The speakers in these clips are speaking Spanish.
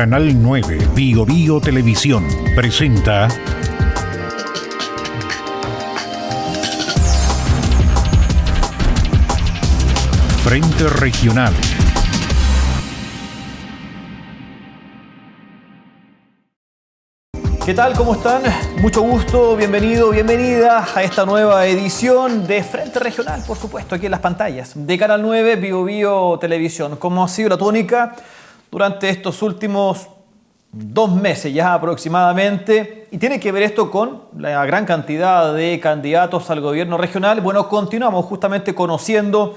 Canal 9 Bio Bio Televisión presenta Frente Regional. ¿Qué tal? ¿Cómo están? Mucho gusto, bienvenido, bienvenida a esta nueva edición de Frente Regional, por supuesto, aquí en las pantallas de Canal 9 Bio Bio Televisión. Como ha sido la tónica durante estos últimos 2 meses ya aproximadamente, y tiene que ver esto con la gran cantidad de candidatos al gobierno regional. Bueno, continuamos justamente conociendo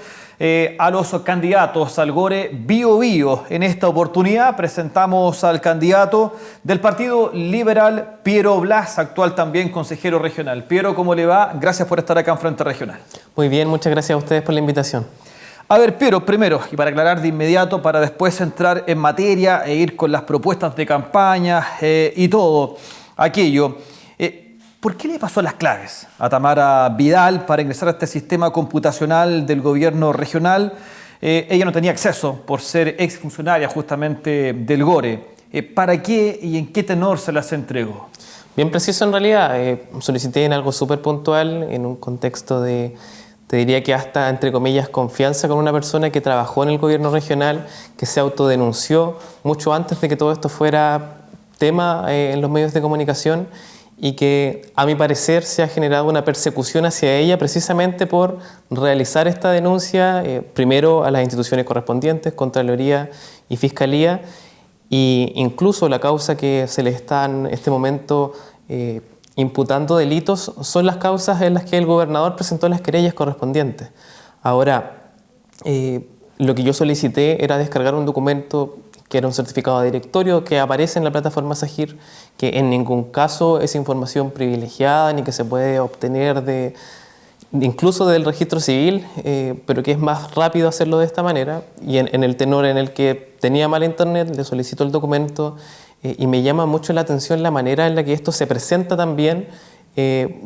a los candidatos al GORE Bio Bio. En esta oportunidad presentamos al candidato del Partido Liberal, Piero Blas, actual también consejero regional. Piero, ¿cómo le va? Gracias por estar acá en Frente Regional. Muy bien, muchas gracias a ustedes por la invitación. A ver, Piero, primero, y para aclarar de inmediato, para después entrar en materia e ir con las propuestas de campaña y todo aquello. ¿Por qué le pasó las claves a Tamara Vidal para ingresar a este sistema computacional del gobierno regional? Ella no tenía acceso por ser exfuncionaria justamente del GORE. ¿Para qué y en qué tenor se las entregó? Bien preciso en realidad. Solicité en algo súper puntual, en un contexto de, te diría que hasta, entre comillas, confianza con una persona que trabajó en el gobierno regional, que se autodenunció mucho antes de que todo esto fuera tema en los medios de comunicación, y que a mi parecer se ha generado una persecución hacia ella precisamente por realizar esta denuncia, primero a las instituciones correspondientes, Contraloría y Fiscalía, e incluso la causa que se le está en este momento imputando delitos son las causas en las que el gobernador presentó las querellas correspondientes. Ahora, lo que yo solicité era descargar un documento que era un certificado de directorio que aparece en la plataforma Sagir, que en ningún caso es información privilegiada ni que se puede obtener incluso del registro civil, pero que es más rápido hacerlo de esta manera. Y en el tenor en el que tenía mal internet, le solicito el documento y me llama mucho la atención la manera en la que esto se presenta también,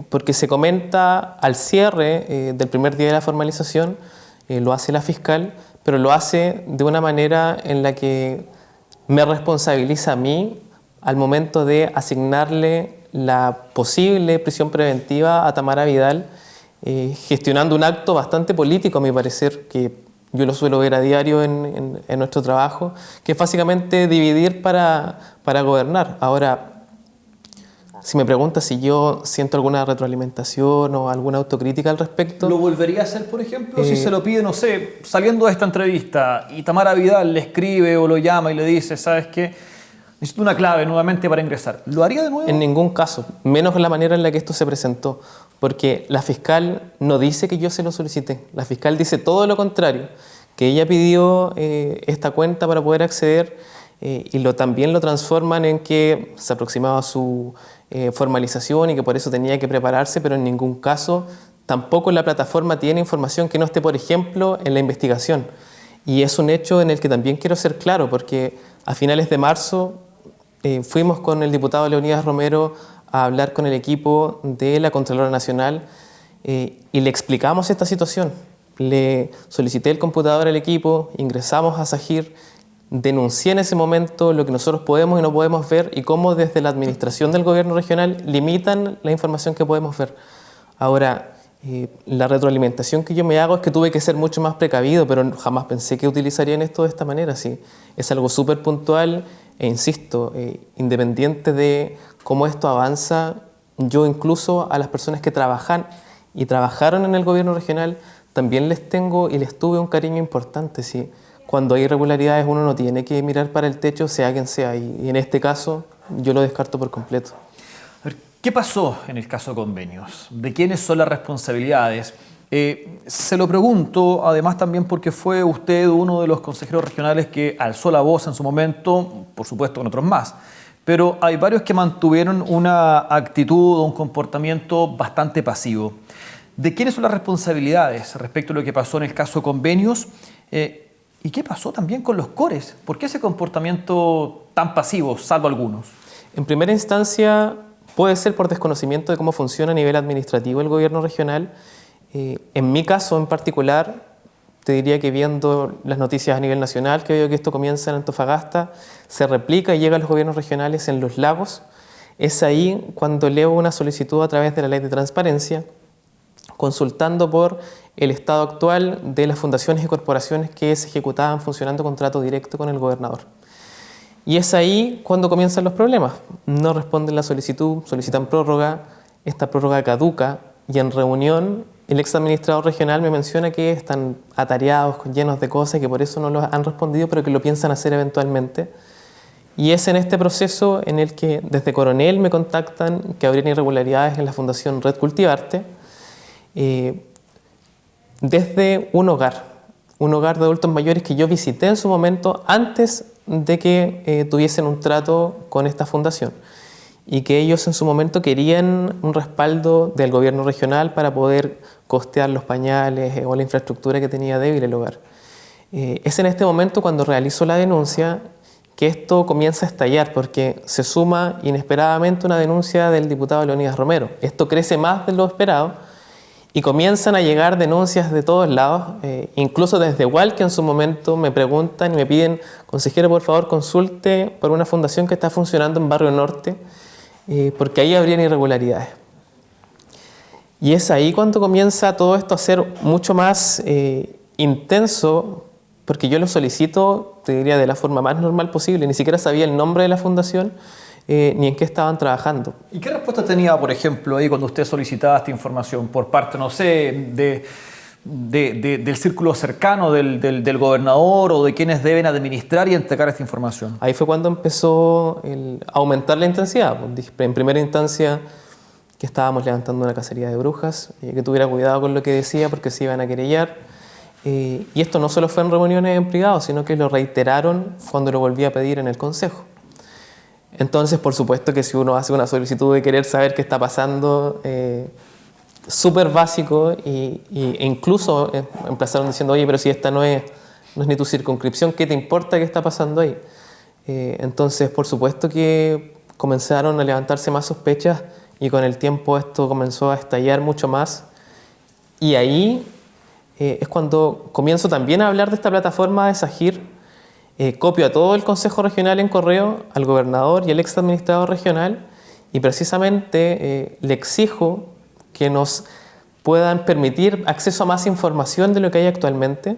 porque se comenta al cierre del primer día de la formalización, lo hace la fiscal, pero lo hace de una manera en la que me responsabiliza a mí al momento de asignarle la posible prisión preventiva a Tamara Vidal, gestionando un acto bastante político, a mi parecer, que yo lo suelo ver a diario en nuestro trabajo, que es básicamente dividir para gobernar. Ahora, si me preguntas si yo siento alguna retroalimentación o alguna autocrítica al respecto... ¿Lo volvería a hacer, por ejemplo, si se lo pide, no sé, saliendo de esta entrevista y Tamara Vidal le escribe o lo llama y le dice, ¿sabes qué? Necesito una clave nuevamente para ingresar. ¿Lo haría de nuevo? En ningún caso, menos la manera en la que esto se presentó, porque la fiscal no dice que yo se lo solicité. La fiscal dice todo lo contrario, que ella pidió esta cuenta para poder acceder y también lo transforman en que se aproximaba a su formalización y que por eso tenía que prepararse, pero en ningún caso tampoco la plataforma tiene información que no esté, por ejemplo, en la investigación. Y es un hecho en el que también quiero ser claro, porque a finales de marzo fuimos con el diputado Leonidas Romero a hablar con el equipo de la Contralora Nacional y le explicamos esta situación. Le solicité el computador al equipo, ingresamos a Sagir, denuncié en ese momento lo que nosotros podemos y no podemos ver y cómo desde la administración del gobierno regional limitan la información que podemos ver. Ahora, la retroalimentación que yo me hago es que tuve que ser mucho más precavido, pero jamás pensé que utilizarían esto de esta manera. Sí, es algo súper puntual e insisto, independiente de cómo esto avanza, yo incluso a las personas que trabajan y trabajaron en el gobierno regional también les tengo y les tuve un cariño importante. Sí. Cuando hay irregularidades uno no tiene que mirar para el techo, sea quien sea, y en este caso yo lo descarto por completo. A ver, ¿qué pasó en el caso Convenios? ¿De quiénes son las responsabilidades? Se lo pregunto, además también porque fue usted uno de los consejeros regionales que alzó la voz en su momento, por supuesto con otros más, pero hay varios que mantuvieron una actitud o un comportamiento bastante pasivo. ¿De quiénes son las responsabilidades respecto a lo que pasó en el caso Convenios? ¿Y qué pasó también con los CORES? ¿Por qué ese comportamiento tan pasivo, salvo algunos? En primera instancia, puede ser por desconocimiento de cómo funciona a nivel administrativo el gobierno regional. En mi caso en particular, te diría que viendo las noticias a nivel nacional, que veo que esto comienza en Antofagasta, se replica y llega a los gobiernos regionales en Los Lagos. Es ahí cuando elevo una solicitud a través de la Ley de Transparencia, consultando por el estado actual de las fundaciones y corporaciones que se ejecutaban funcionando contrato directo con el gobernador. Y es ahí cuando comienzan los problemas. No responden la solicitud, solicitan prórroga, esta prórroga caduca y en reunión el ex administrador regional me menciona que están atareados, llenos de cosas y que por eso no los han respondido, pero que lo piensan hacer eventualmente. Y es en este proceso en el que desde Coronel me contactan que habrían irregularidades en la Fundación Red Cultivarte, desde un hogar de adultos mayores que yo visité en su momento antes de que tuviesen un trato con esta fundación y que ellos en su momento querían un respaldo del gobierno regional para poder costear los pañales o la infraestructura que tenía débil el hogar. Es en este momento cuando realizo la denuncia que esto comienza a estallar porque se suma inesperadamente una denuncia del diputado Leonidas Romero. Esto crece más de lo esperado y comienzan a llegar denuncias de todos lados, incluso desde Igual, que en su momento me preguntan y me piden, consejero, por favor, consulte por una fundación que está funcionando en Barrio Norte, porque ahí habrían irregularidades. Y es ahí cuando comienza todo esto a ser mucho más intenso, porque yo lo solicito, te diría, de la forma más normal posible, ni siquiera sabía el nombre de la fundación, ni en qué estaban trabajando. ¿Y qué respuesta tenía, por ejemplo, ahí cuando usted solicitaba esta información por parte, no sé, del círculo cercano del gobernador o de quienes deben administrar y entregar esta información? Ahí fue cuando empezó a aumentar la intensidad. En primera instancia que estábamos levantando una cacería de brujas, que tuviera cuidado con lo que decía porque se iban a querellar. Y esto no solo fue en reuniones en privado, sino que lo reiteraron cuando lo volví a pedir en el Consejo. Entonces, por supuesto que si uno hace una solicitud de querer saber qué está pasando, súper básico, e incluso empezaron diciendo, oye, pero si esta no es ni tu circunscripción, ¿qué te importa qué está pasando ahí? Entonces, por supuesto que comenzaron a levantarse más sospechas y con el tiempo esto comenzó a estallar mucho más. Y ahí es cuando comienzo también a hablar de esta plataforma de Sagir. Copio a todo el Consejo Regional en correo, al gobernador y al ex administrador regional y precisamente le exijo que nos puedan permitir acceso a más información de lo que hay actualmente.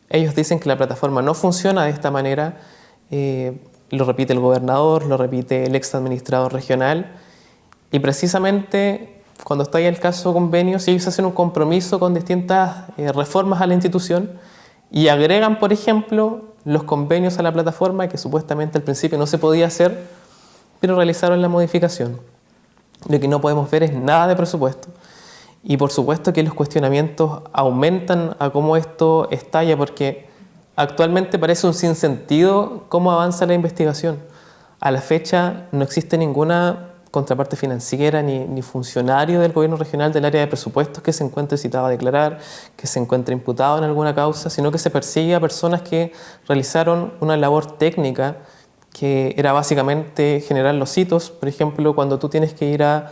Ellos dicen que la plataforma no funciona de esta manera, lo repite el gobernador, lo repite el ex administrador regional y precisamente cuando está ahí el caso convenios, ellos hacen un compromiso con distintas reformas a la institución y agregan, por ejemplo, los convenios a la plataforma que supuestamente al principio no se podía hacer, pero realizaron la modificación. Lo que no podemos ver es nada de presupuesto. Y por supuesto que los cuestionamientos aumentan a cómo esto estalla, porque actualmente parece un sinsentido cómo avanza la investigación. A la fecha no existe ninguna contraparte financiera ni funcionario del gobierno regional del área de presupuestos que se encuentre citado a declarar, que se encuentre imputado en alguna causa, sino que se persigue a personas que realizaron una labor técnica que era básicamente generar los hitos. Por ejemplo, cuando tú tienes que ir a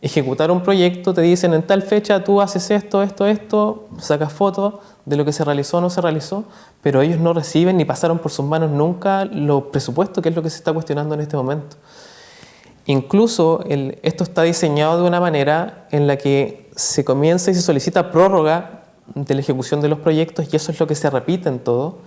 ejecutar un proyecto, te dicen en tal fecha tú haces esto, sacas fotos de lo que se realizó o no se realizó, pero ellos no reciben ni pasaron por sus manos nunca los presupuestos, que es lo que se está cuestionando en este momento. Incluso esto está diseñado de una manera en la que se comienza y se solicita prórroga de la ejecución de los proyectos y eso es lo que se repite en todo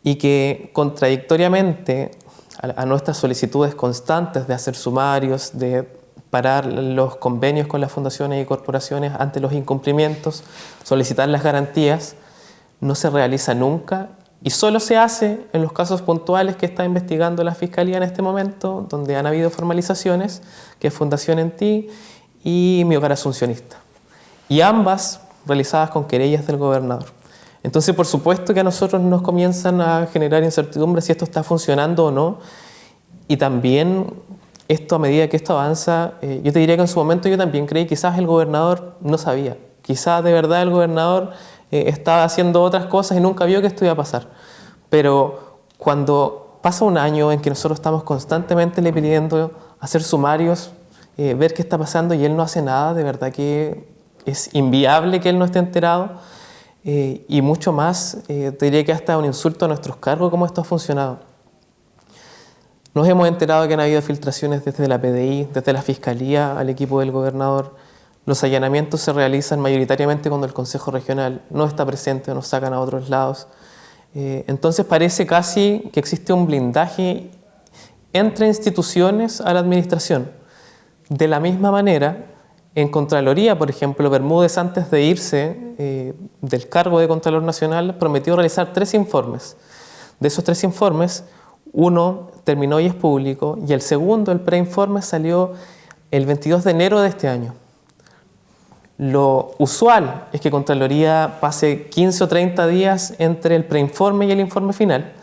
y que contradictoriamente a nuestras solicitudes constantes de hacer sumarios, de parar los convenios con las fundaciones y corporaciones ante los incumplimientos, solicitar las garantías, no se realiza nunca. Y solo se hace en los casos puntuales que está investigando la Fiscalía en este momento, donde han habido formalizaciones, que es Fundación En Ti y Mi Hogar Asuncionista. Y ambas realizadas con querellas del gobernador. Entonces, por supuesto que a nosotros nos comienzan a generar incertidumbre si esto está funcionando o no. Y también esto, a medida que esto avanza, yo te diría que en su momento yo también creí, quizás el gobernador no sabía. Quizás de verdad el gobernador estaba haciendo otras cosas y nunca vio que esto iba a pasar. Pero cuando pasa un año en que nosotros estamos constantemente le pidiendo hacer sumarios, ver qué está pasando y él no hace nada, de verdad que es inviable que él no esté enterado. y mucho más, te diría que hasta un insulto a nuestros cargos, cómo esto ha funcionado. Nos hemos enterado que han habido filtraciones desde la PDI, desde la Fiscalía al equipo del gobernador. Los allanamientos se realizan mayoritariamente cuando el Consejo Regional no está presente o nos sacan a otros lados. Entonces parece casi que existe un blindaje entre instituciones a la administración. De la misma manera, en Contraloría, por ejemplo, Bermúdez, antes de irse del cargo de Contralor Nacional, prometió realizar 3 informes. De esos 3 informes, uno terminó y es público, y el segundo, el preinforme, salió el 22 de enero de este año. Lo usual es que Contraloría pase 15 o 30 días entre el preinforme y el informe final,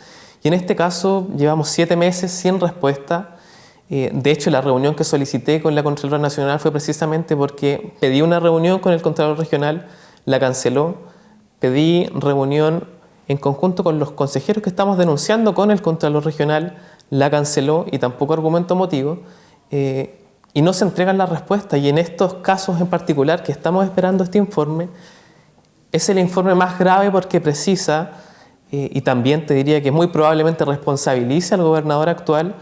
y en este caso llevamos 7 meses sin respuesta. De hecho, la reunión que solicité con la Contralora Nacional fue precisamente porque pedí una reunión con el Contralor Regional, la canceló, pedí reunión en conjunto con los consejeros que estamos denunciando con el Contralor Regional, la canceló y tampoco argumento motivo, y no se entregan las respuestas. Y en estos casos en particular que estamos esperando este informe, es el informe más grave porque precisa, y también te diría que muy probablemente responsabiliza al gobernador actual,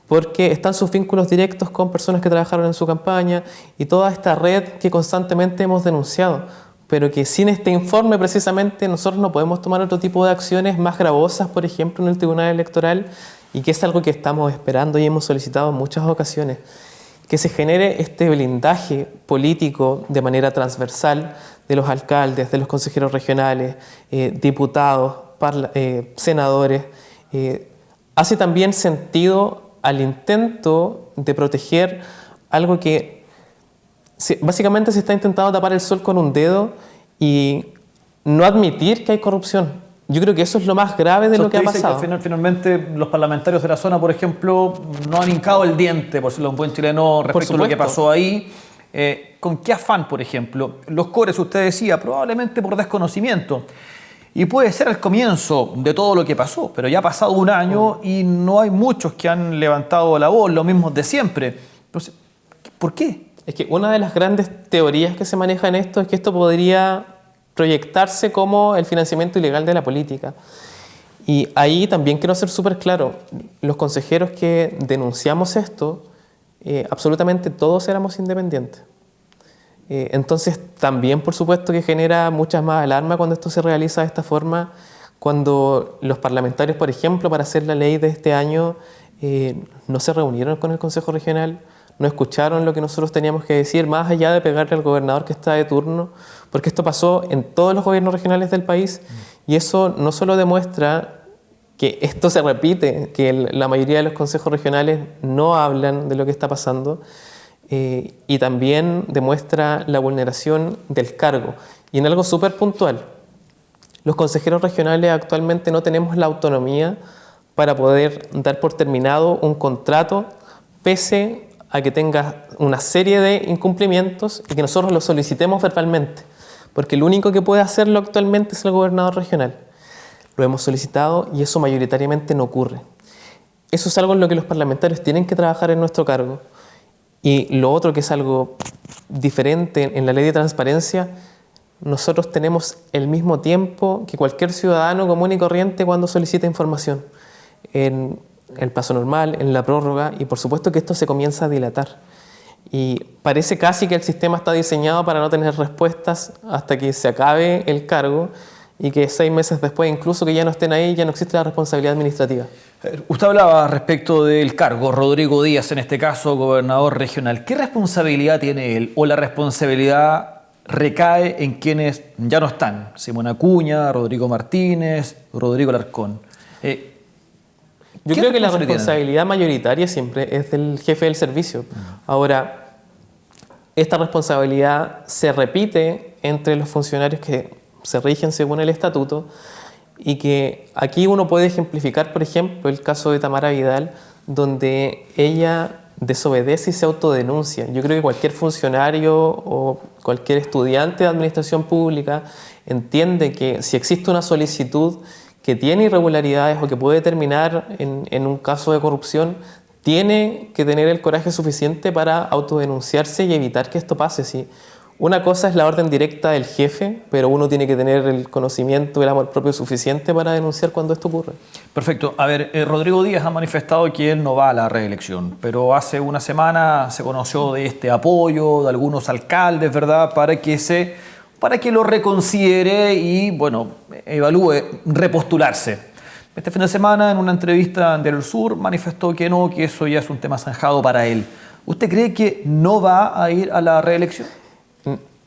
porque están sus vínculos directos con personas que trabajaron en su campaña y toda esta red que constantemente hemos denunciado, pero que sin este informe precisamente nosotros no podemos tomar otro tipo de acciones más gravosas, por ejemplo, en el Tribunal Electoral, y que es algo que estamos esperando y hemos solicitado en muchas ocasiones, que se genere este blindaje político de manera transversal de los alcaldes, de los consejeros regionales, diputados, senadores. Hace también sentido al intento de proteger algo que básicamente se está intentando tapar el sol con un dedo y no admitir que hay corrupción. Yo creo que eso es lo más grave de lo que ha pasado. Que finalmente los parlamentarios de la zona, por ejemplo, no han hincado el diente, por decirlo en buen chileno, respecto a lo que pasó ahí. ¿Con qué afán, por ejemplo? Los cobres, usted decía, probablemente por desconocimiento. Y puede ser el comienzo de todo lo que pasó, pero ya ha pasado un año y no hay muchos que han levantado la voz, los mismos de siempre. Entonces, ¿por qué? Es que una de las grandes teorías que se maneja en esto es que esto podría proyectarse como el financiamiento ilegal de la política. Y ahí también quiero ser súper claro, los consejeros que denunciamos esto, absolutamente todos éramos independientes. Entonces también por supuesto que genera mucha más alarma cuando esto se realiza de esta forma, cuando los parlamentarios, por ejemplo, para hacer la ley de este año, no se reunieron con el Consejo Regional, no escucharon lo que nosotros teníamos que decir, más allá de pegarle al gobernador que está de turno, porque esto pasó en todos los gobiernos regionales del país, y eso no solo demuestra que esto se repite, que la mayoría de los consejos regionales no hablan de lo que está pasando, y también demuestra la vulneración del cargo. Y en algo súper puntual, los consejeros regionales actualmente no tenemos la autonomía para poder dar por terminado un contrato, pese a que tenga una serie de incumplimientos y que nosotros lo solicitemos verbalmente, porque el único que puede hacerlo actualmente es el gobernador regional. Lo hemos solicitado y eso mayoritariamente no ocurre. Eso es algo en lo que los parlamentarios tienen que trabajar en nuestro cargo. Y lo otro, que es algo diferente en la ley de transparencia, nosotros tenemos el mismo tiempo que cualquier ciudadano común y corriente cuando solicita información, en el plazo normal, en la prórroga, y por supuesto que esto se comienza a dilatar. Y parece casi que el sistema está diseñado para no tener respuestas hasta que se acabe el cargo y que 6 meses después, incluso que ya no estén ahí, ya no existe la responsabilidad administrativa. Usted hablaba respecto del cargo, Rodrigo Díaz, en este caso, gobernador regional. ¿Qué responsabilidad tiene él? ¿O la responsabilidad recae en quienes ya no están? Simón Acuña, Rodrigo Martínez, Rodrigo Alarcón. Yo creo que la responsabilidad mayoritaria siempre es del jefe del servicio. Ahora, esta responsabilidad se repite entre los funcionarios que se rigen según el estatuto, y que aquí uno puede ejemplificar, por ejemplo, el caso de Tamara Vidal, donde ella desobedece y se autodenuncia. Yo creo que cualquier funcionario o cualquier estudiante de administración pública entiende que si existe una solicitud que tiene irregularidades o que puede terminar en un caso de corrupción, tiene que tener el coraje suficiente para autodenunciarse y evitar que esto pase. Si Una cosa es la orden directa del jefe, pero uno tiene que tener el conocimiento y el amor propio suficiente para denunciar cuando esto ocurre. Perfecto. A ver, Rodrigo Díaz ha manifestado que él no va a la reelección, pero hace una semana se conoció de este apoyo de algunos alcaldes, ¿verdad?, para que lo reconsidere y, bueno, evalúe repostularse. Este fin de semana, en una entrevista en Diario Sur, manifestó que no, que eso ya es un tema zanjado para él. ¿Usted cree que no va a ir a la reelección?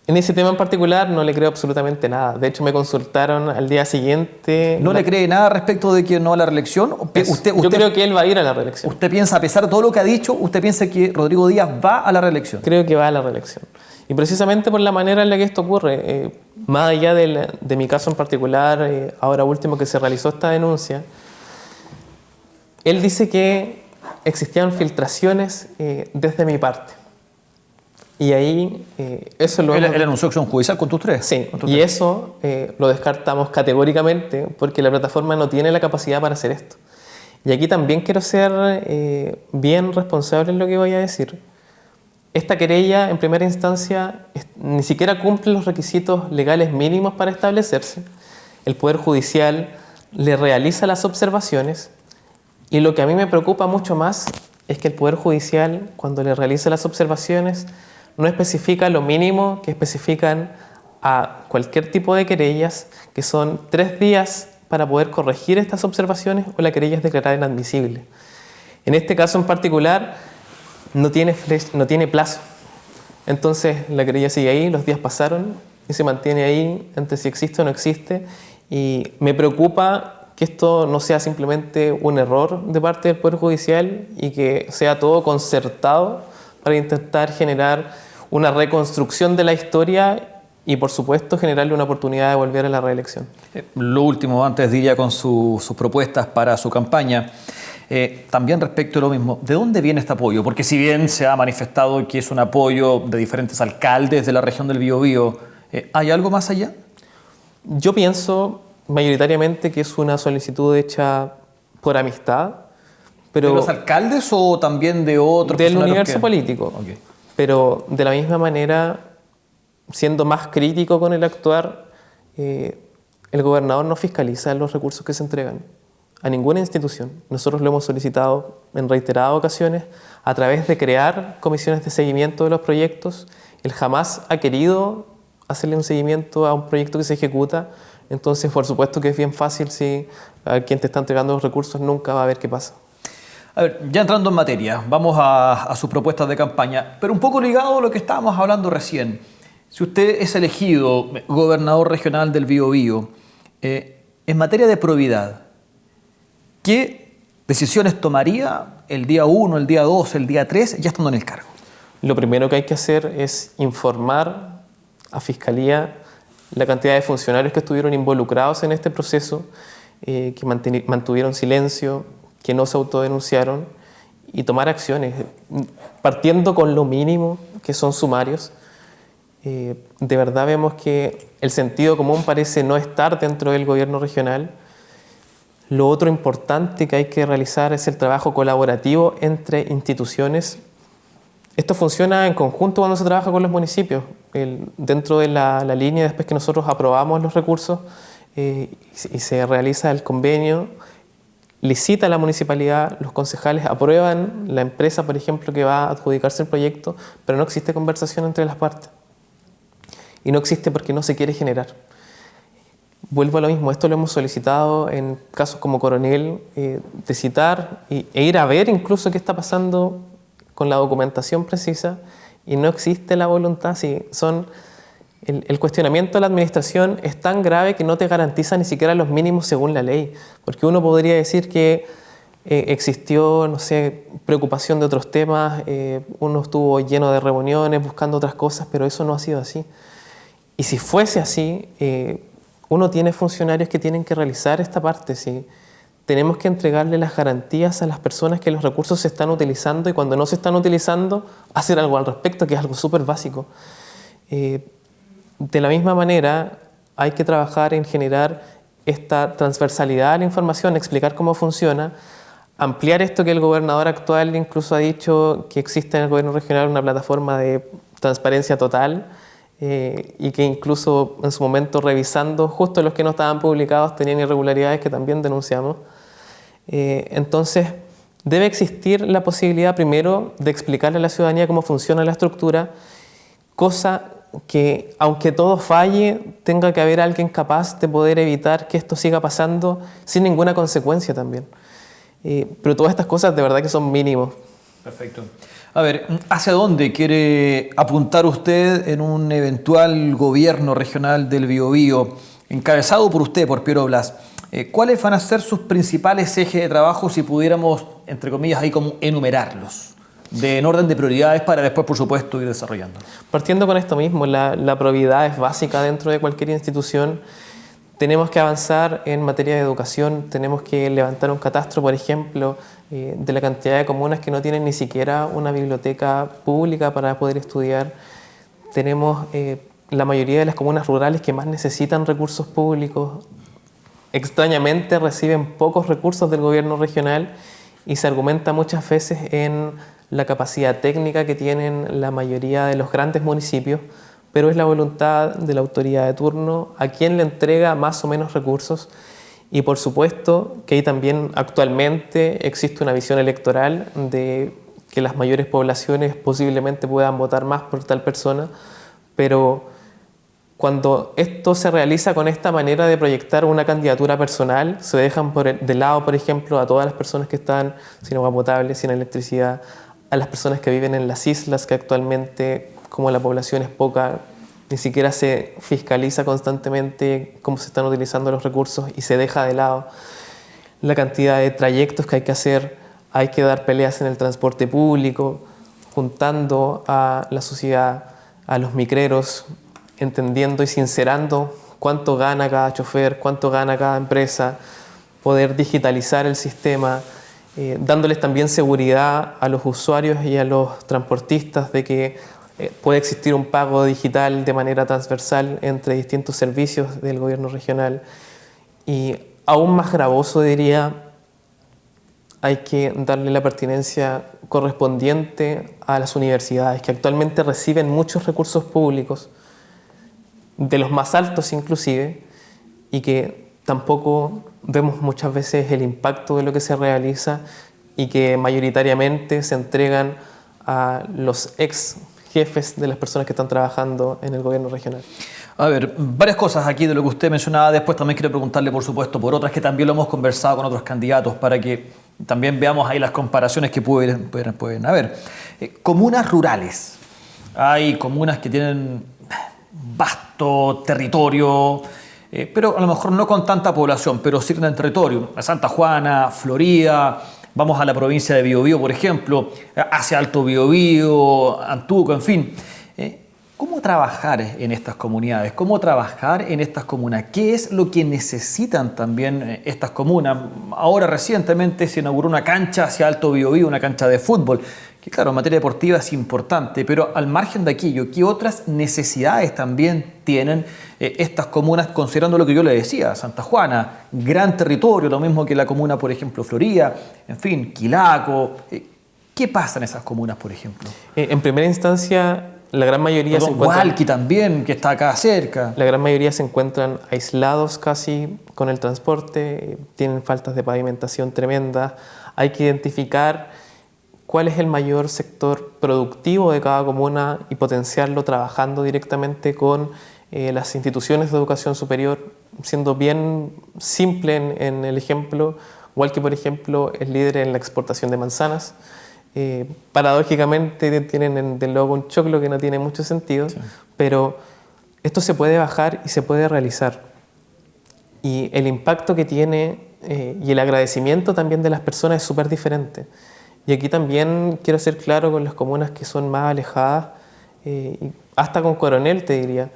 En ese tema en particular no le creo absolutamente nada. De hecho, me consultaron al día siguiente. ¿No le cree nada respecto de que no a la reelección? Yo creo que él va a ir a la reelección. ¿Usted piensa, a pesar de todo lo que ha dicho, usted piensa que Rodrigo Díaz va a la reelección? Creo que va a la reelección. Y precisamente por la manera en la que esto ocurre, más allá de mi caso en particular, ahora último que se realizó esta denuncia, él dice que existían filtraciones desde mi parte. Y ahí eso lo... Él anunció acción judicial contra ustedes. Sí, y eso lo descartamos categóricamente porque la plataforma no tiene la capacidad para hacer esto. Y aquí también quiero ser bien responsable en lo que voy a decir. Esta querella, en primera instancia, ni siquiera cumple los requisitos legales mínimos para establecerse. El Poder Judicial le realiza las observaciones y lo que a mí me preocupa mucho más es que el Poder Judicial, cuando le realiza las observaciones, no especifica lo mínimo que especifican a cualquier tipo de querellas, que son 3 días para poder corregir estas observaciones o la querella es declarada inadmisible. En este caso en particular, no tiene plazo. Entonces la querella sigue ahí, los días pasaron y se mantiene ahí entre si existe o no existe. Y me preocupa que esto no sea simplemente un error de parte del Poder Judicial y que sea todo concertado para intentar generar una reconstrucción de la historia y, por supuesto, generarle una oportunidad de volver a la reelección. Lo último, antes diría con sus propuestas para su campaña, también respecto a lo mismo, ¿de dónde viene este apoyo? Porque si bien se ha manifestado que es un apoyo de diferentes alcaldes de la región del Biobío, ¿hay algo más allá? Yo pienso mayoritariamente que es una solicitud hecha por amistad. Pero ¿de los alcaldes o también de otros? Del universo político. Okay. Pero de la misma manera, siendo más crítico con el actuar, el gobernador no fiscaliza los recursos que se entregan a ninguna institución. Nosotros lo hemos solicitado en reiteradas ocasiones a través de crear comisiones de seguimiento de los proyectos. Él jamás ha querido hacerle un seguimiento a un proyecto que se ejecuta. Entonces, por supuesto que es bien fácil si a quien te está entregando los recursos nunca va a ver qué pasa. A ver, ya entrando en materia, vamos a sus propuestas de campaña, pero un poco ligado a lo que estábamos hablando recién. Si usted es elegido gobernador regional del Biobío, en materia de probidad, ¿qué decisiones tomaría el día 1, el día 2, el día 3, ya estando en el cargo? Lo primero que hay que hacer es informar a Fiscalía la cantidad de funcionarios que estuvieron involucrados en este proceso, que mantuvieron silencio, que no se autodenunciaron y tomar acciones, partiendo con lo mínimo, que son sumarios. De verdad vemos que el sentido común parece no estar dentro del gobierno regional. Lo otro importante que hay que realizar es el trabajo colaborativo entre instituciones. Esto funciona en conjunto cuando se trabaja con los municipios. Dentro de la línea, después que nosotros aprobamos los recursos y se realiza el convenio, licita la municipalidad, los concejales aprueban la empresa, por ejemplo, que va a adjudicarse el proyecto, pero no existe conversación entre las partes. Y no existe porque no se quiere generar. Vuelvo a lo mismo, esto lo hemos solicitado en casos como Coronel, de citar e ir a ver incluso qué está pasando con la documentación precisa, y no existe la voluntad. Si el cuestionamiento de la administración es tan grave que no te garantiza ni siquiera los mínimos según la ley, porque uno podría decir que existió, no sé, preocupación de otros temas, uno estuvo lleno de reuniones buscando otras cosas, pero eso no ha sido así. Y si fuese así, uno tiene funcionarios que tienen que realizar esta parte, ¿sí? Tenemos que entregarle las garantías a las personas que los recursos se están utilizando, y cuando no se están utilizando, hacer algo al respecto, que es algo súper básico. De la misma manera, hay que trabajar en generar esta transversalidad de la información, explicar cómo funciona, ampliar esto que el gobernador actual incluso ha dicho que existe en el gobierno regional una plataforma de transparencia total, y que incluso en su momento revisando justo los que no estaban publicados tenían irregularidades que también denunciamos. Entonces debe existir la posibilidad primero de explicarle a la ciudadanía cómo funciona la estructura, cosa que aunque todo falle tenga que haber alguien capaz de poder evitar que esto siga pasando sin ninguna consecuencia también. Pero todas estas cosas de verdad que son mínimos. Perfecto. A ver, ¿hacia dónde quiere apuntar usted en un eventual gobierno regional del Biobío, encabezado por usted, por Piero Blas? ¿Cuáles van a ser sus principales ejes de trabajo si pudiéramos, entre comillas, ahí como enumerarlos? En orden de prioridades para después, por supuesto, ir desarrollando. Partiendo con esto mismo, la probidad es básica dentro de cualquier institución. Tenemos que avanzar en materia de educación, tenemos que levantar un catastro, por ejemplo, de la cantidad de comunas que no tienen ni siquiera una biblioteca pública para poder estudiar. Tenemos la mayoría de las comunas rurales que más necesitan recursos públicos. Extrañamente reciben pocos recursos del gobierno regional y se argumenta muchas veces en la capacidad técnica que tienen la mayoría de los grandes municipios, pero es la voluntad de la autoridad de turno a quien le entrega más o menos recursos. Y por supuesto que ahí también actualmente existe una visión electoral de que las mayores poblaciones posiblemente puedan votar más por tal persona, pero cuando esto se realiza con esta manera de proyectar una candidatura personal, se dejan de lado, por ejemplo, a todas las personas que están sin agua potable, sin electricidad, a las personas que viven en las islas, que actualmente, como la población es poca, ni siquiera se fiscaliza constantemente cómo se están utilizando los recursos y se deja de lado la cantidad de trayectos que hay que hacer. Hay que dar peleas en el transporte público, juntando a la sociedad, a los micreros, entendiendo y sincerando cuánto gana cada chofer, cuánto gana cada empresa, poder digitalizar el sistema, dándoles también seguridad a los usuarios y a los transportistas de que puede existir un pago digital de manera transversal entre distintos servicios del gobierno regional. Y aún más gravoso, diría, hay que darle la pertinencia correspondiente a las universidades, que actualmente reciben muchos recursos públicos, de los más altos inclusive, y que tampoco vemos muchas veces el impacto de lo que se realiza y que mayoritariamente se entregan a los ex jefes de las personas que están trabajando en el gobierno regional. A ver, varias cosas aquí de lo que usted mencionaba. Después también quiero preguntarle, por supuesto, por otras que también lo hemos conversado con otros candidatos para que también veamos ahí las comparaciones que pueden haber. Comunas rurales. Hay comunas que tienen vasto territorio, pero a lo mejor no con tanta población, pero sí en el territorio. Santa Juana, Florida, vamos a la provincia de Biobío, por ejemplo, hacia Alto Biobío, Antuco, en fin. ¿Cómo trabajar en estas comunidades? ¿Cómo trabajar en estas comunas? ¿Qué es lo que necesitan también estas comunas? Ahora recientemente se inauguró una cancha hacia Alto Biobío, una cancha de fútbol, que claro, en materia deportiva es importante, pero al margen de aquello, ¿qué otras necesidades también tienen estas comunas, considerando lo que yo le decía? Santa Juana, gran territorio, lo mismo que la comuna, por ejemplo, Florida, en fin, Quilaco. ¿Qué pasa en esas comunas, por ejemplo? En primera instancia, la gran mayoría se encuentran... Hualqui también, que está acá cerca. La gran mayoría se encuentran aislados casi con el transporte, tienen faltas de pavimentación tremendas. Hay que identificar cuál es el mayor sector productivo de cada comuna y potenciarlo trabajando directamente con las instituciones de educación superior, siendo bien simple en el ejemplo. Hualqui, por ejemplo, es líder en la exportación de manzanas. Paradójicamente tienen del logo un choclo que no tiene mucho sentido, sí. Pero esto se puede bajar y se puede realizar. Y el impacto que tiene y el agradecimiento también de las personas es súper diferente. Y aquí también quiero ser claro con las comunas que son más alejadas, hasta con Coronel te diría,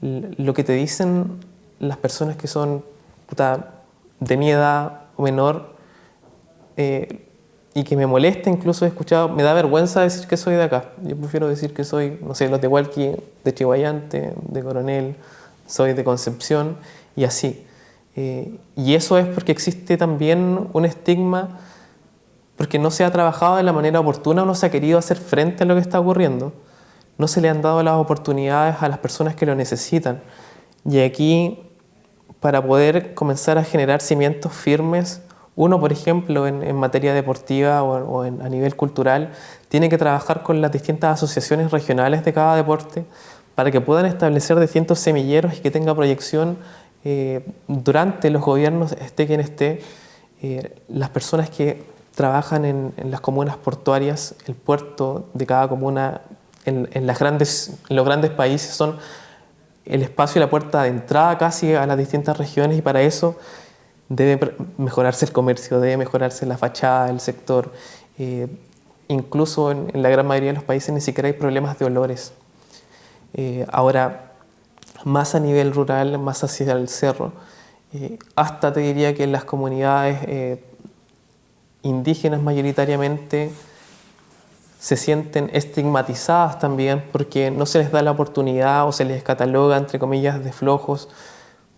lo que te dicen las personas que son de mi edad o menor, y que me molesta, incluso he escuchado, me da vergüenza decir que soy de acá. Yo prefiero decir que soy, no sé, los de Hualqui, de Chiguayante, de Coronel, soy de Concepción y así. Y eso es porque existe también un estigma, porque no se ha trabajado de la manera oportuna o no se ha querido hacer frente a lo que está ocurriendo. no se le han dado las oportunidades a las personas que lo necesitan. Y aquí, para poder comenzar a generar cimientos firmes, uno, por ejemplo, en materia deportiva a nivel cultural, tiene que trabajar con las distintas asociaciones regionales de cada deporte para que puedan establecer distintos semilleros y que tenga proyección durante los gobiernos, esté quien esté, las personas que trabajan en las comunas portuarias. El puerto de cada comuna en los grandes países son el espacio y la puerta de entrada casi a las distintas regiones, y para eso debe mejorarse el comercio, debe mejorarse la fachada del sector. Incluso en la gran mayoría de los países ni siquiera hay problemas de olores. Ahora, más a nivel rural, más hacia el cerro, hasta te diría que en las comunidades indígenas mayoritariamente se sienten estigmatizadas también porque no se les da la oportunidad o se les cataloga, entre comillas, de flojos,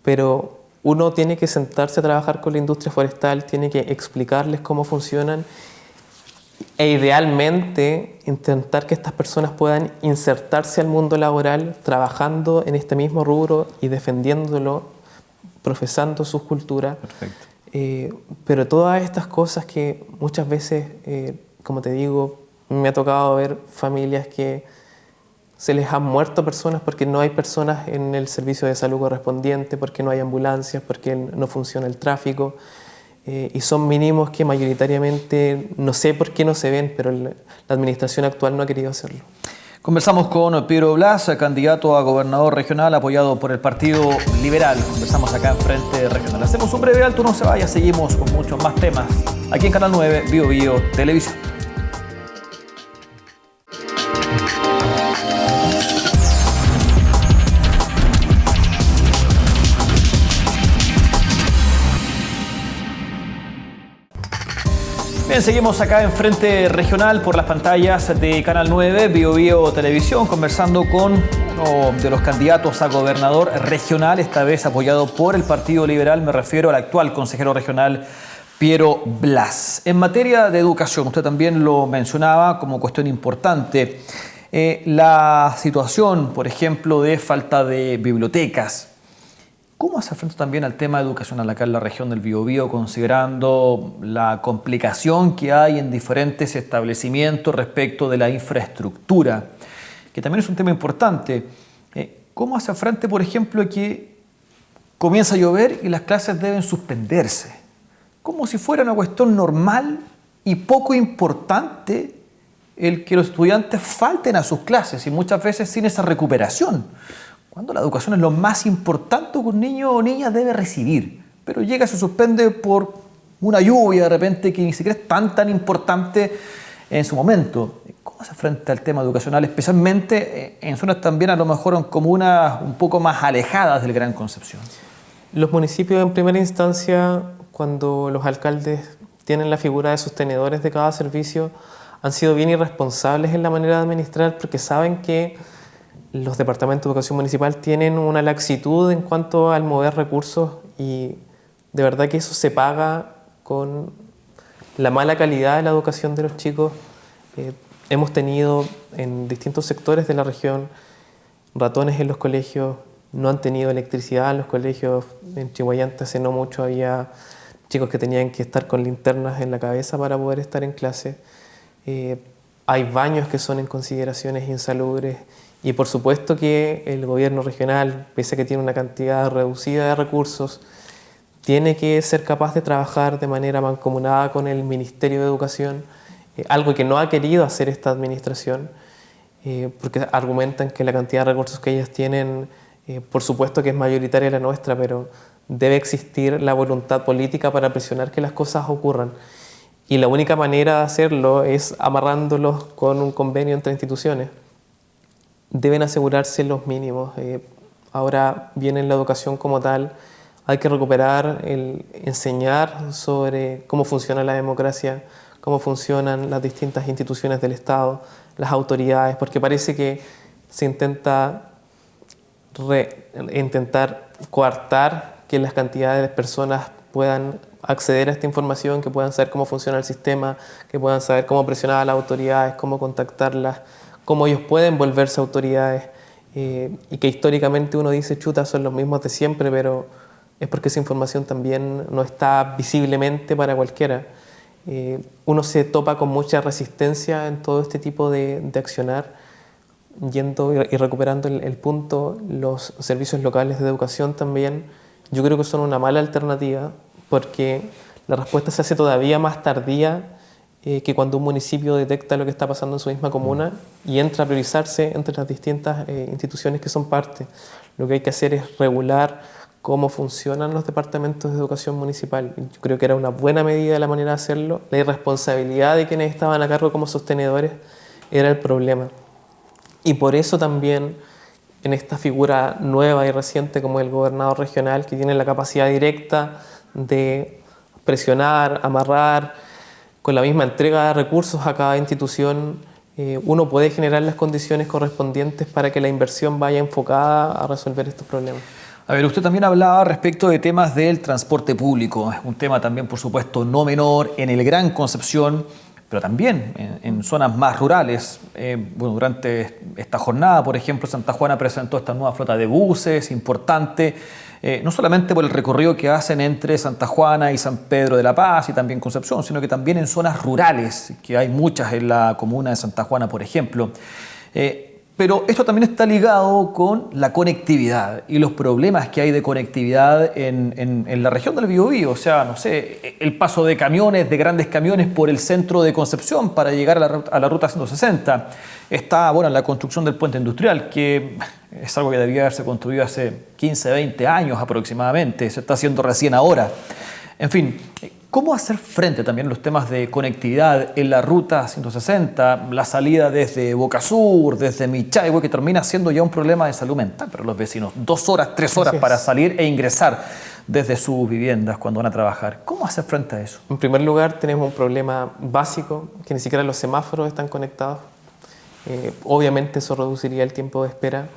pero uno tiene que sentarse a trabajar con la industria forestal, tiene que explicarles cómo funcionan e idealmente intentar que estas personas puedan insertarse al mundo laboral trabajando en este mismo rubro y defendiéndolo, profesando su cultura. Perfecto. Pero todas estas cosas que muchas veces, como te digo, me ha tocado ver familias que se les han muerto personas porque no hay personas en el servicio de salud correspondiente, porque no hay ambulancias, porque no funciona el tráfico. Y son mínimos que mayoritariamente no sé por qué no se ven, pero la administración actual no ha querido hacerlo. Conversamos con Piero Blas, candidato a gobernador regional apoyado por el Partido Liberal. Conversamos acá en Frente Regional. Hacemos un breve alto, no se vaya, seguimos con muchos más temas aquí en Canal 9, Bio Bio Televisión. Bien, seguimos acá en Frente Regional por las pantallas de Canal 9, Bio Bio Televisión, conversando con uno de los candidatos a gobernador regional, esta vez apoyado por el Partido Liberal. Me refiero al actual consejero regional Piero Blas. En materia de educación, usted también lo mencionaba como cuestión importante, la situación, por ejemplo, de falta de bibliotecas. ¿Cómo hace frente también al tema educacional acá en la región del Biobío, considerando la complicación que hay en diferentes establecimientos respecto de la infraestructura, que también es un tema importante? ¿Cómo hace frente, por ejemplo, a que comienza a llover y las clases deben suspenderse? Como si fuera una cuestión normal y poco importante el que los estudiantes falten a sus clases y muchas veces sin esa recuperación, cuando la educación es lo más importante que un niño o niña debe recibir, pero llega y se suspende por una lluvia de repente que ni siquiera es tan importante en su momento. ¿Cómo se enfrenta al tema educacional, especialmente en zonas también a lo mejor en comunas un poco más alejadas del Gran Concepción? Los municipios en primera instancia, cuando los alcaldes tienen la figura de sostenedores de cada servicio, han sido bien irresponsables en la manera de administrar porque saben que los departamentos de educación municipal tienen una laxitud en cuanto al mover recursos y de verdad que eso se paga con la mala calidad de la educación de los chicos. Hemos tenido en distintos sectores de la región ratones en los colegios, no han tenido electricidad en los colegios. En Chihuayante hace no mucho había chicos que tenían que estar con linternas en la cabeza para poder estar en clase. Hay baños que son en consideraciones insalubres. Y por supuesto que el gobierno regional, pese a que tiene una cantidad reducida de recursos, tiene que ser capaz de trabajar de manera mancomunada con el Ministerio de Educación, algo que no ha querido hacer esta administración, porque argumentan que la cantidad de recursos que ellas tienen, por supuesto que es mayoritaria la nuestra, pero debe existir la voluntad política para presionar que las cosas ocurran. Y la única manera de hacerlo es amarrándolos con un convenio entre instituciones. Deben asegurarse los mínimos. Ahora viene la educación como tal. Hay que recuperar el enseñar sobre cómo funciona la democracia, cómo funcionan las distintas instituciones del Estado, las autoridades, porque parece que se intentar coartar que las cantidades de personas puedan acceder a esta información, que puedan saber cómo funciona el sistema, que puedan saber cómo presionar a las autoridades, cómo contactarlas, cómo ellos pueden volverse autoridades y que históricamente uno dice, chuta, son los mismos de siempre, pero es porque esa información también no está visiblemente para cualquiera. Uno se topa con mucha resistencia en todo este tipo de accionar, yendo y recuperando el punto, los servicios locales de educación también, yo creo que son una mala alternativa porque la respuesta se hace todavía más tardía que cuando un municipio detecta lo que está pasando en su misma comuna y entra a priorizarse entre las distintas instituciones que son parte. Lo que hay que hacer es regular cómo funcionan los departamentos de educación municipal. Yo creo que era una buena medida la manera de hacerlo. La irresponsabilidad de quienes estaban a cargo como sostenedores era el problema. Y por eso también en esta figura nueva y reciente como el gobernador regional, que tiene la capacidad directa de presionar, amarrar, con la misma entrega de recursos a cada institución, uno puede generar las condiciones correspondientes para que la inversión vaya enfocada a resolver estos problemas. A ver, usted también hablaba respecto de temas del transporte público, es un tema también, por supuesto, no menor en el Gran Concepción, pero también en zonas más rurales. Bueno, durante esta jornada, por ejemplo, Santa Juana presentó esta nueva flota de buses importante, no solamente por el recorrido que hacen entre Santa Juana y San Pedro de la Paz y también Concepción, sino que también en zonas rurales, que hay muchas en la comuna de Santa Juana, por ejemplo. Pero esto también está ligado con la conectividad y los problemas que hay de conectividad en la región del Biobío. O sea, no sé, el paso de camiones, de grandes camiones por el centro de Concepción para llegar a la ruta 160. Está, bueno, la construcción del puente industrial, que es algo que debía haberse construido hace 15, 20 años aproximadamente. Se está haciendo recién ahora. En fin, ¿cómo hacer frente también a los temas de conectividad en la ruta 160, la salida desde Boca Sur, desde Michaigue, que termina siendo ya un problema de salud mental para los vecinos? 2 horas, 3 horas para salir e ingresar desde sus viviendas cuando van a trabajar. ¿Cómo hacer frente a eso? En primer lugar, tenemos un problema básico, que ni siquiera los semáforos están conectados. Obviamente eso reduciría el tiempo de espera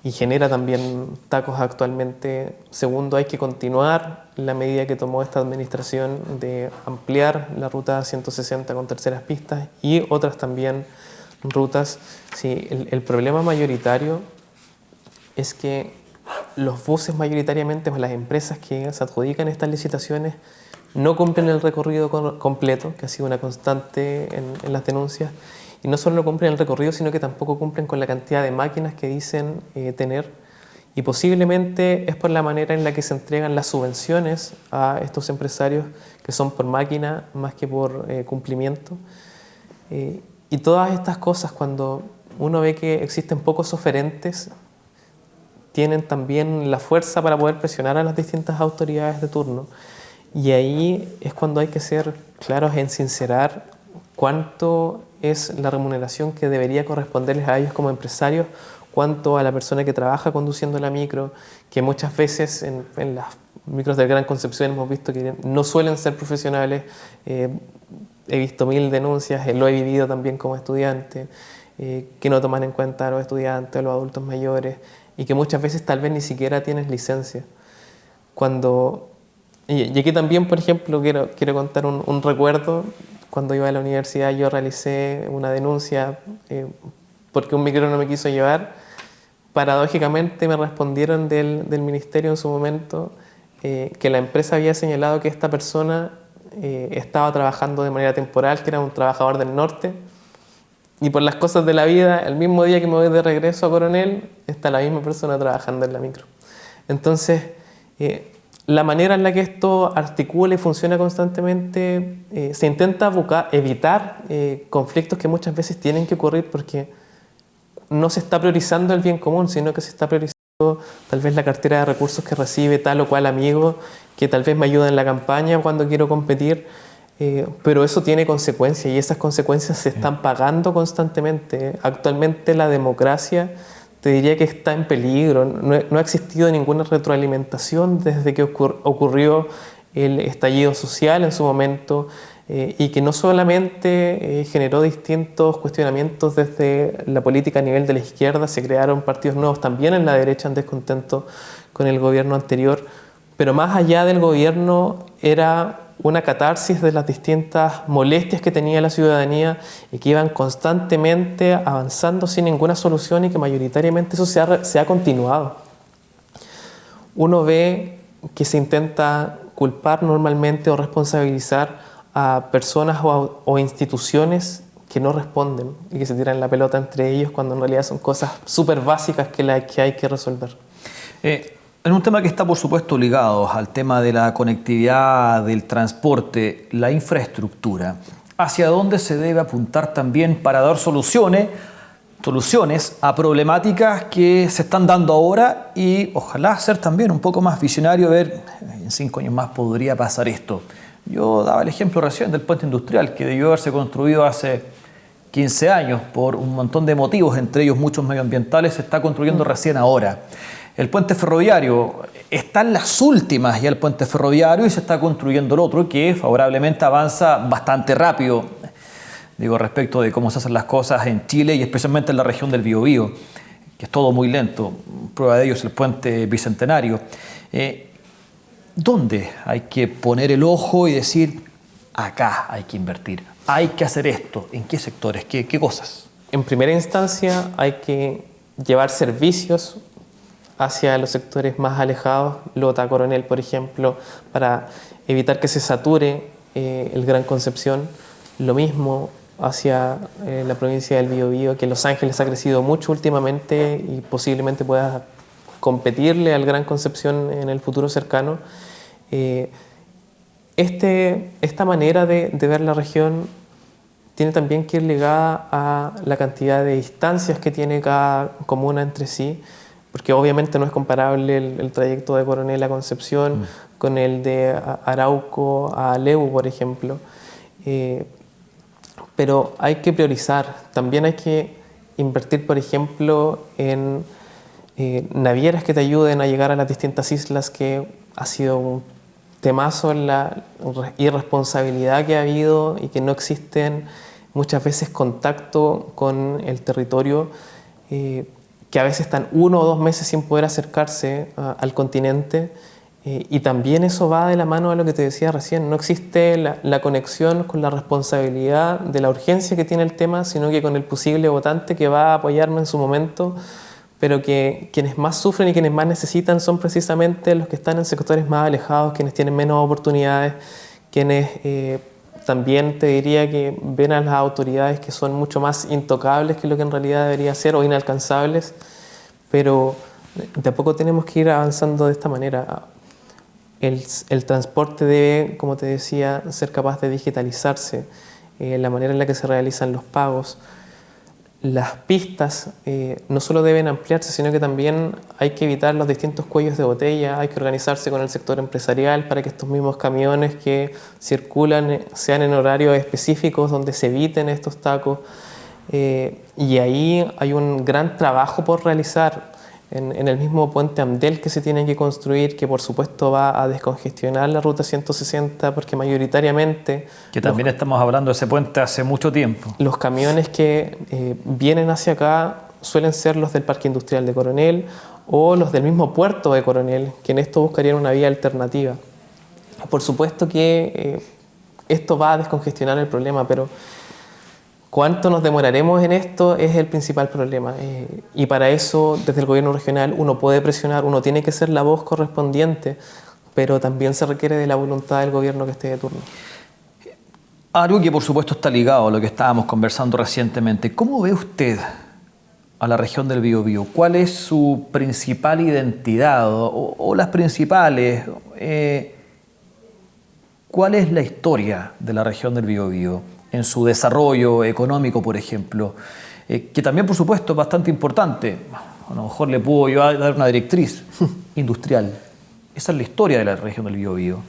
y genera también tacos actualmente. Segundo, hay que continuar la medida que tomó esta administración de ampliar la ruta 160 con terceras pistas y otras también rutas. Sí, el problema mayoritario es que los buses mayoritariamente, o las empresas que se adjudican estas licitaciones, no cumplen el recorrido completo, que ha sido una constante en las denuncias. Y no solo no cumplen el recorrido, sino que tampoco cumplen con la cantidad de máquinas que dicen tener. Y posiblemente es por la manera en la que se entregan las subvenciones a estos empresarios, que son por máquina más que por cumplimiento. Y todas estas cosas, cuando uno ve que existen pocos oferentes, tienen también la fuerza para poder presionar a las distintas autoridades de turno. Y ahí es cuando hay que ser claros en sincerar cuánto es la remuneración que debería corresponderles a ellos como empresarios, cuánto a la persona que trabaja conduciendo la micro, que muchas veces en las micros del Gran Concepción hemos visto que no suelen ser profesionales. He visto 1000 denuncias, lo he vivido también como estudiante, que no toman en cuenta a los estudiantes, a los adultos mayores, y que muchas veces tal vez ni siquiera tienes licencia. Y aquí también, por ejemplo, quiero contar un recuerdo. Cuando iba a la universidad yo realicé una denuncia porque un micro no me quiso llevar. Paradójicamente me respondieron del ministerio en su momento que la empresa había señalado que esta persona estaba trabajando de manera temporal, que era un trabajador del norte, y por las cosas de la vida, el mismo día que me voy de regreso a Coronel, está la misma persona trabajando en la micro. Entonces, la manera en la que esto articula y funciona constantemente, se intenta evitar conflictos que muchas veces tienen que ocurrir porque no se está priorizando el bien común, sino que se está priorizando tal vez la cartera de recursos que recibe tal o cual amigo, que tal vez me ayuda en la campaña cuando quiero competir, pero eso tiene consecuencias y esas consecuencias se están pagando constantemente. Actualmente la democracia, te diría que está en peligro. No ha existido ninguna retroalimentación desde que ocurrió el estallido social en su momento y que no solamente generó distintos cuestionamientos desde la política a nivel de la izquierda, se crearon partidos nuevos también en la derecha en descontento con el gobierno anterior, pero más allá del gobierno era una catarsis de las distintas molestias que tenía la ciudadanía y que iban constantemente avanzando sin ninguna solución y que mayoritariamente eso se ha continuado. Uno ve que se intenta culpar normalmente o responsabilizar a personas o instituciones que no responden y que se tiran la pelota entre ellos cuando en realidad son cosas súper básicas que hay que resolver. En un tema que está, por supuesto, ligado al tema de la conectividad, del transporte, la infraestructura, ¿hacia dónde se debe apuntar también para dar soluciones a problemáticas que se están dando ahora y ojalá ser también un poco más visionario, ver en 5 años más podría pasar esto? Yo daba el ejemplo recién del puente industrial que debió haberse construido hace 15 años por un montón de motivos, entre ellos muchos medioambientales, se está construyendo recién ahora. El puente ferroviario está en las últimas ya el puente ferroviario y se está construyendo el otro que favorablemente avanza bastante rápido. Digo, respecto de cómo se hacen las cosas en Chile y especialmente en la región del Biobío, que es todo muy lento. Prueba de ello es el puente bicentenario. ¿Dónde hay que poner el ojo y decir, acá hay que invertir, hay que hacer esto? ¿En qué sectores? ¿Qué cosas? En primera instancia hay que llevar servicios hacia los sectores más alejados, Lota, Coronel, por ejemplo, para evitar que se sature el Gran Concepción. Lo mismo hacia la provincia del Biobío, que Los Ángeles ha crecido mucho últimamente y posiblemente pueda competirle al Gran Concepción en el futuro cercano. Esta manera de ver la región tiene también que ir ligada a la cantidad de distancias que tiene cada comuna entre sí, porque obviamente no es comparable el trayecto de Coronel a Concepción con el de Arauco a Leu, por ejemplo. Pero hay que priorizar. También hay que invertir, por ejemplo, en navieras que te ayuden a llegar a las distintas islas, que ha sido un temazo en la irresponsabilidad que ha habido y que no existen muchas veces contacto con el territorio, que a veces están 1 o 2 meses sin poder acercarse al continente. Y también eso va de la mano a lo que te decía recién. No existe la conexión con la responsabilidad de la urgencia que tiene el tema, sino que con el posible votante que va a apoyarme en su momento, pero que quienes más sufren y quienes más necesitan son precisamente los que están en sectores más alejados, quienes tienen menos oportunidades, quienes también te diría que ven a las autoridades que son mucho más intocables que lo que en realidad debería ser o inalcanzables, pero de a poco tenemos que ir avanzando de esta manera. El transporte debe, como te decía, ser capaz de digitalizarse, la manera en la que se realizan los pagos. Las pistas no solo deben ampliarse, sino que también hay que evitar los distintos cuellos de botella, hay que organizarse con el sector empresarial para que estos mismos camiones que circulan sean en horarios específicos donde se eviten estos tacos. Y ahí hay un gran trabajo por realizar. En el mismo puente Amdel que se tiene que construir, que por supuesto va a descongestionar la ruta 160, porque mayoritariamente... Que también estamos hablando de ese puente hace mucho tiempo. Los camiones que vienen hacia acá suelen ser los del Parque Industrial de Coronel o los del mismo puerto de Coronel, que en esto buscarían una vía alternativa. Por supuesto que esto va a descongestionar el problema, pero ¿cuánto nos demoraremos en esto? Es el principal problema. Y para eso, desde el gobierno regional, uno puede presionar, uno tiene que ser la voz correspondiente, pero también se requiere de la voluntad del gobierno que esté de turno. Algo que por supuesto está ligado a lo que estábamos conversando recientemente. ¿Cómo ve usted a la región del Biobío? ¿Cuál es su principal identidad o las principales? ¿Cuál es la historia de la región del Biobío en su desarrollo económico, por ejemplo? Que también, por supuesto, es bastante importante. A lo mejor le puedo yo dar una directriz industrial. Esa es la historia de la región del Biobío.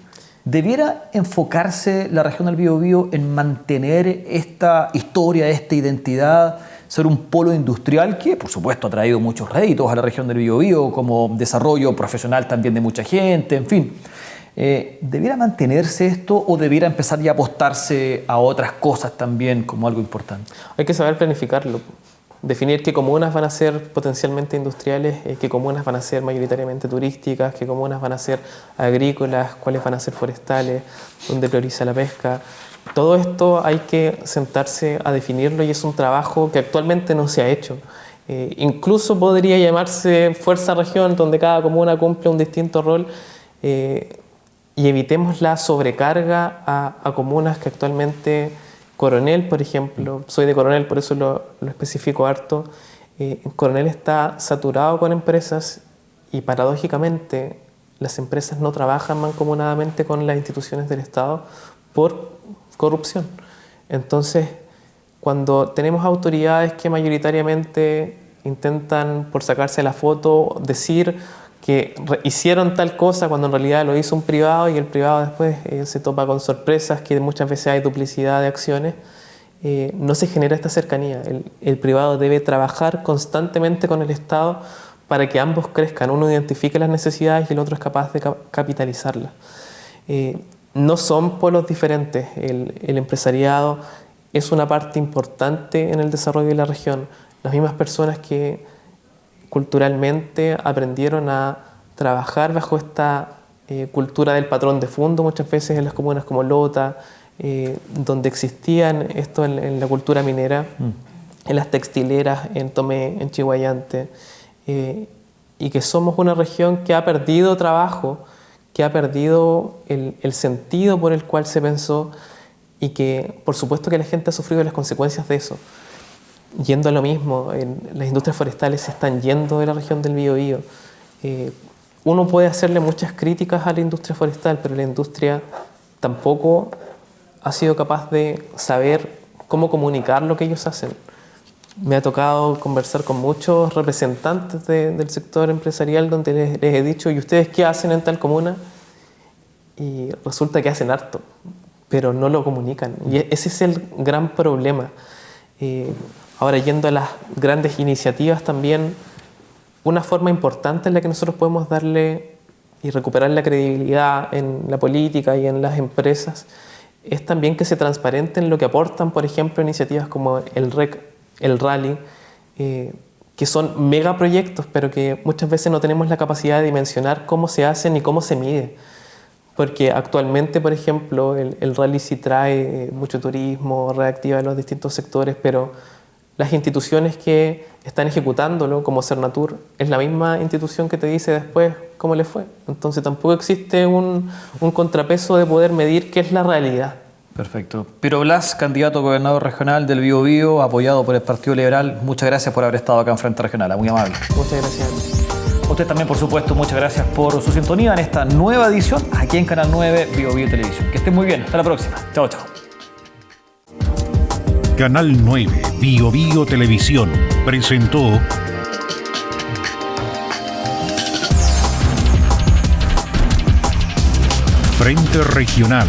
¿Debiera enfocarse la región del Biobío en mantener esta historia, esta identidad, ser un polo industrial que, por supuesto, ha traído muchos réditos a la región del Biobío, como desarrollo profesional también de mucha gente, en fin? ¿Debiera mantenerse esto o debiera empezar ya a apostarse a otras cosas también como algo importante? Hay que saber planificarlo. definir qué comunas van a ser potencialmente industriales, qué comunas van a ser mayoritariamente turísticas, qué comunas van a ser agrícolas, cuáles van a ser forestales, dónde prioriza la pesca. Todo esto hay que sentarse a definirlo y es un trabajo que actualmente no se ha hecho. Incluso podría llamarse fuerza región, donde cada comuna cumple un distinto rol, y evitemos la sobrecarga a comunas que actualmente... Coronel, por ejemplo, soy de Coronel, por eso lo especifico harto. Coronel está saturado con empresas y paradójicamente las empresas no trabajan mancomunadamente con las instituciones del Estado por corrupción. Entonces, cuando tenemos autoridades que mayoritariamente intentan, por sacarse la foto, decir que hicieron tal cosa cuando en realidad lo hizo un privado y el privado después se topa con sorpresas, que muchas veces hay duplicidad de acciones, no se genera esta cercanía. El privado debe trabajar constantemente con el Estado para que ambos crezcan. Uno identifique las necesidades y el otro es capaz de capitalizarlas. No son polos diferentes. El empresariado es una parte importante en el desarrollo de la región. Las mismas personas que culturalmente aprendieron a trabajar bajo esta cultura del patrón de fondo, muchas veces en las comunas como Lota, donde existían esto en la cultura minera, en las textileras, en Tomé, en Chihuayante, y que somos una región que ha perdido trabajo, que ha perdido el sentido por el cual se pensó, y que por supuesto que la gente ha sufrido las consecuencias de eso. Yendo a lo mismo, las industrias forestales se están yendo de la región del Biobío. Uno puede hacerle muchas críticas a la industria forestal, pero la industria tampoco ha sido capaz de saber cómo comunicar lo que ellos hacen. Me ha tocado conversar con muchos representantes del sector empresarial donde les he dicho, ¿y ustedes qué hacen en tal comuna? Y resulta que hacen harto, pero no lo comunican. Y ese es el gran problema. Ahora, yendo a las grandes iniciativas también, una forma importante en la que nosotros podemos darle y recuperar la credibilidad en la política y en las empresas es también que se transparenten lo que aportan, por ejemplo, iniciativas como el REC, el Rally, que son megaproyectos, pero que muchas veces no tenemos la capacidad de dimensionar cómo se hacen ni cómo se mide. Porque actualmente, por ejemplo, el Rally sí trae mucho turismo, reactiva los distintos sectores, pero las instituciones que están ejecutándolo, como Cernatur, es la misma institución que te dice después cómo le fue. Entonces tampoco existe un contrapeso de poder medir qué es la realidad. Perfecto. Piro Blas, candidato a gobernador regional del Biobío, apoyado por el Partido Liberal. Muchas gracias por haber estado acá en Frente Regional. Muy amable. Muchas gracias. Usted también, por supuesto, muchas gracias por su sintonía en esta nueva edición aquí en Canal 9 Biobío Televisión. Que estén muy bien. Hasta la próxima. Chao, chao. Canal 9 Biobío Televisión presentó Frente Regional.